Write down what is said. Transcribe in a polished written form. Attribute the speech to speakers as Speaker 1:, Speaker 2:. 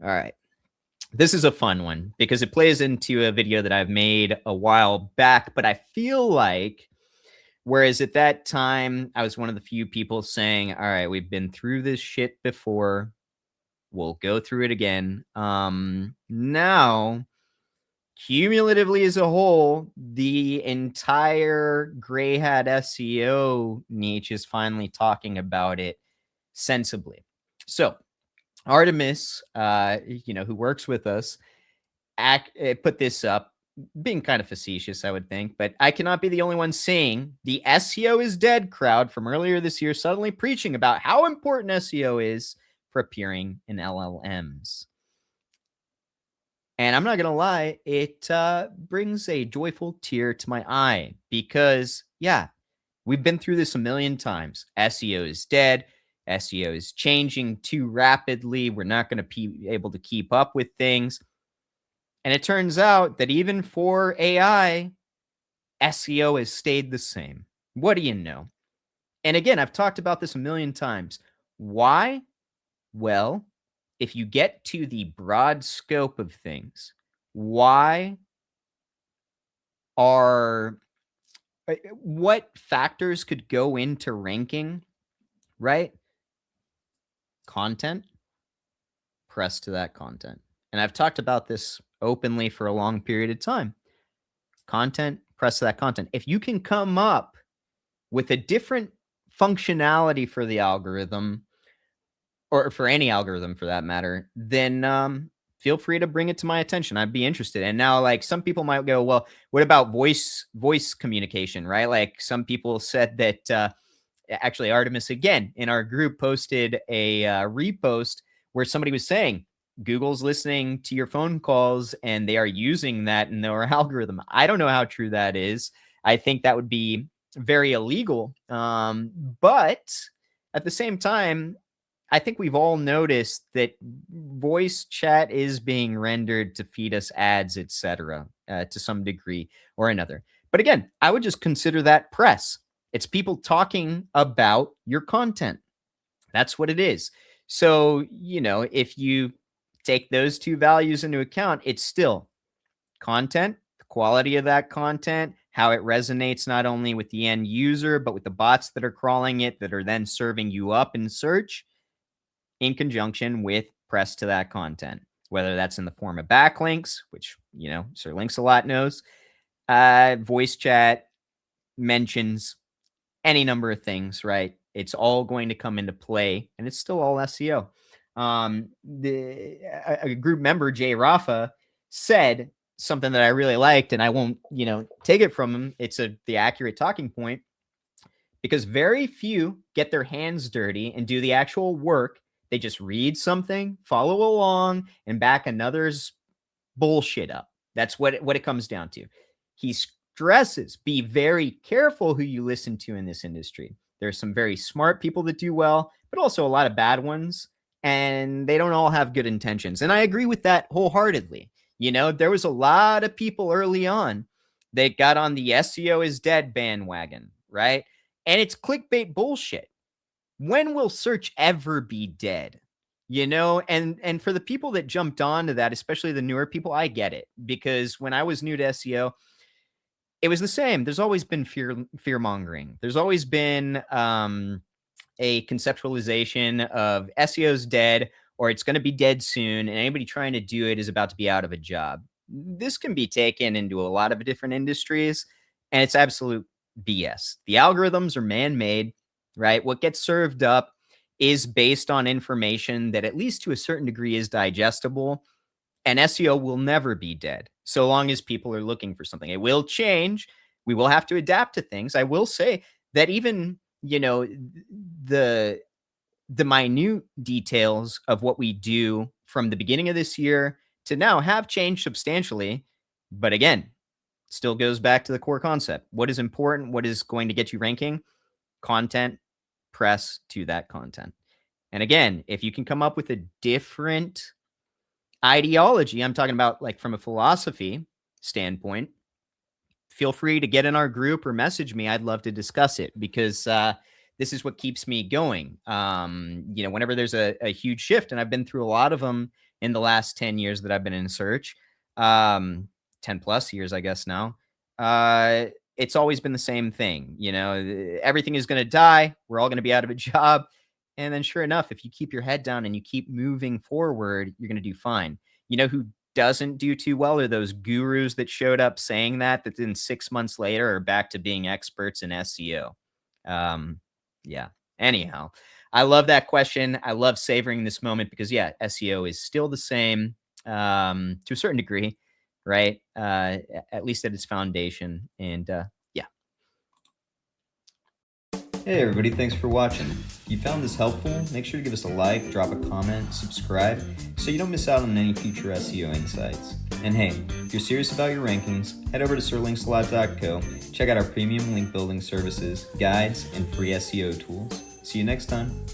Speaker 1: All right. This is a fun one because it plays into a video that I've made a while back, but I feel like whereas at that time I was one of the few people saying, all right, we've been through this shit before. We'll go through it again. Now, cumulatively as a whole, the entire gray hat SEO niche is finally talking about it sensibly. So Artemis, who works with us, put this up, being kind of facetious, I would think, but I cannot be the only one saying the SEO is dead crowd from earlier this year suddenly preaching about how important SEO is for appearing in LLMs. And I'm not going to lie, it brings a joyful tear to my eye because, yeah, we've been through this a million times. SEO is dead. SEO is changing too rapidly. We're not going to be able to keep up with things. And it turns out that even for AI, SEO has stayed the same. What do you know? And again, I've talked about this a million times. Why? Well, if you get to the broad scope of things, what factors could go into ranking, right? Content, press to that content. And I've talked about this openly for a long period of time. Content, press to that content. If you can come up with a different functionality for the algorithm, or for any algorithm for that matter, then feel free to bring it to my attention. I'd be interested. And now, like, some people might go, well, what about voice communication, right? Like, some people said that actually Artemis again in our group posted a repost where somebody was saying Google's listening to your phone calls and they are using that in their algorithm. I don't know how true that is. I think that would be very illegal. But at the same time, I think we've all noticed that voice chat is being rendered to feed us ads, etc., to some degree or another. But again, I would just consider that press. It's people talking about your content. That's what it is. So, if you take those two values into account, it's still content, the quality of that content, how it resonates not only with the end user, but with the bots that are crawling it that are then serving you up in search, in conjunction with press to that content, whether that's in the form of backlinks, which, SirLinksalot knows, voice chat, mentions, any number of things, right? It's all going to come into play, and it's still all SEO. A group member, Jay Rafa, said something that I really liked, and I won't, take it from him. It's the accurate talking point, because very few get their hands dirty and do the actual work. They just read something, follow along, and back another's bullshit up. That's what it comes down to. He stresses, be very careful who you listen to in this industry. There's some very smart people that do well, but also a lot of bad ones, and they don't all have good intentions. And I agree with that wholeheartedly. There was a lot of people early on that got on the SEO is dead bandwagon, right? And it's clickbait bullshit. When will search ever be dead? And for the people that jumped onto that, especially the newer people, I get it, because when I was new to SEO, it was the same. There's always been fear mongering. There's always been a conceptualization of SEO's dead, or it's going to be dead soon, and anybody trying to do it is about to be out of a job. This can be taken into a lot of different industries, and it's absolute BS. The algorithms are man-made, right? What gets served up is based on information that, at least to a certain degree, is digestible, and SEO will never be dead so long as people are looking for something. It will change. We will have to adapt to things. I will say that even, the minute details of what we do from the beginning of this year to now have changed substantially. But again, still goes back to the core concept. What is important? What is going to get you ranking? Content, press to that content. And again, if you can come up with a different ideology, I'm talking about like from a philosophy standpoint, feel free to get in our group or message me. I'd love to discuss it, because this is what keeps me going. Whenever there's a huge shift, and I've been through a lot of them in the last 10 years that I've been in search, 10 plus years, I guess now, it's always been the same thing. You know, everything is going to die. We're all going to be out of a job. And then sure enough, if you keep your head down and you keep moving forward, you're going to do fine. You know who doesn't do too well are those gurus that showed up saying that then 6 months later are back to being experts in SEO. Yeah. Anyhow, I love that question. I love savoring this moment because, yeah, SEO is still the same to a certain degree, right? At least at its foundation. And yeah. Hey, everybody. Thanks for watching. If you found this helpful, make sure to give us a like, drop a comment, subscribe, so you don't miss out on any future SEO insights. And hey, if you're serious about your rankings, head over to SirLinksalot.co, check out our premium link building services, guides, and free SEO tools. See you next time.